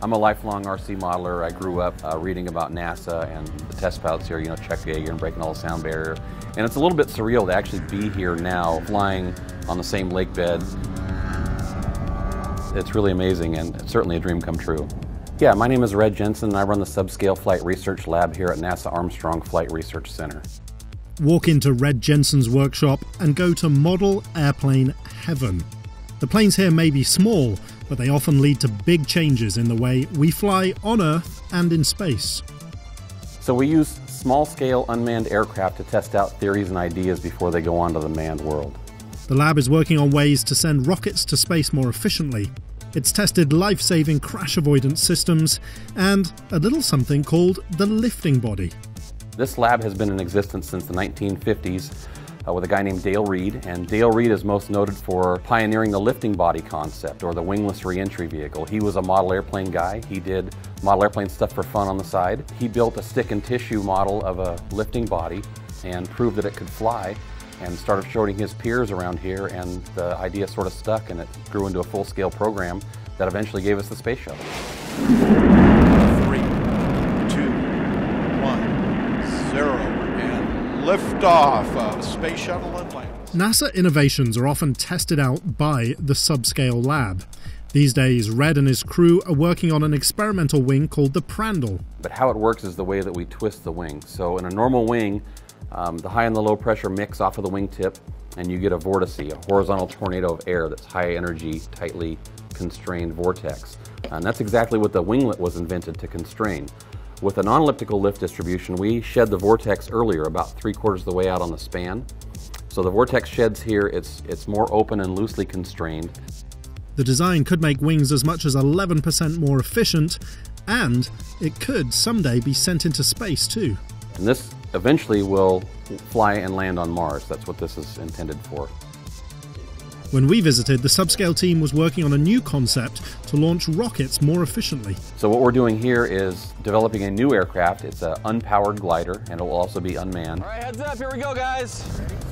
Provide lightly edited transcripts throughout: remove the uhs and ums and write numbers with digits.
I'm a lifelong RC modeler. I grew up reading about NASA and the test pilots here, Chuck Yeager and breaking all the sound barrier. And it's a little bit surreal to actually be here now, flying on the same lake bed. It's really amazing and it's certainly a dream come true. Yeah, my name is Red Jensen and I run the Subscale Flight Research Lab here at NASA Armstrong Flight Research Center. Walk into Red Jensen's workshop and go to model airplane heaven. The planes here may be small, but they often lead to big changes in the way we fly on Earth and in space. So we use small-scale unmanned aircraft to test out theories and ideas before they go on to the manned world. The lab is working on ways to send rockets to space more efficiently. It's tested life-saving crash avoidance systems and a little something called the lifting body. This lab has been in existence since the 1950s with a guy named Dale Reed, and Dale Reed is most noted for pioneering the lifting body concept, or the wingless reentry vehicle. He was a model airplane guy. He did model airplane stuff for fun on the side. He built a stick and tissue model of a lifting body and proved that it could fly, and started showing his peers around here, and the idea sort of stuck and it grew into a full-scale program that eventually gave us the space shuttle. 3, 2, 1, 0, and liftoff of Space Shuttle Atlantis. NASA innovations are often tested out by the Subscale Lab. These days, Red and his crew are working on an experimental wing called the Prandtl. But how it works is the way that we twist the wing. So in a normal wing, the high and the low pressure mix off of the wingtip, and you get a vortice, a horizontal tornado of air that's high energy, tightly constrained vortex. And that's exactly what the winglet was invented to constrain. With a non-elliptical lift distribution, we shed the vortex earlier, about 3/4 of the way out on the span. So the vortex sheds here, it's more open and loosely constrained. The design could make wings as much as 11% more efficient, and it could someday be sent into space too. And this eventually will fly and land on Mars. That's what this is intended for. When we visited, the Subscale team was working on a new concept to launch rockets more efficiently. So what we're doing here is developing a new aircraft. It's an unpowered glider, and it will also be unmanned. All right, heads up, here we go, guys.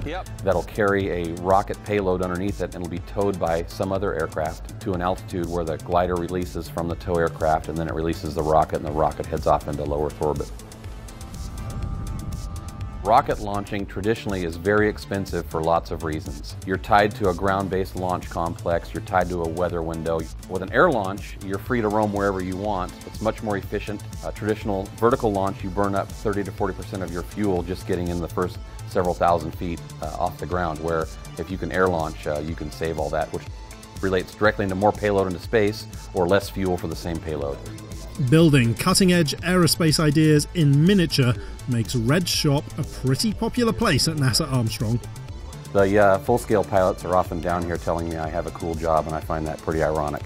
Yep. That'll carry a rocket payload underneath it, and it'll be towed by some other aircraft to an altitude where the glider releases from the tow aircraft, and then it releases the rocket, and the rocket heads off into low Earth orbit. Rocket launching traditionally is very expensive for lots of reasons. You're tied to a ground-based launch complex, you're tied to a weather window. With an air launch, you're free to roam wherever you want. It's much more efficient. A traditional vertical launch, you burn up 30 to 40% of your fuel just getting in the first several thousand feet off the ground, where if you can air launch, you can save all that, which relates directly into more payload into space or less fuel for the same payload. Building cutting-edge aerospace ideas in miniature makes Red's shop a pretty popular place at NASA Armstrong. The full-scale pilots are often down here telling me I have a cool job, and I find that pretty ironic.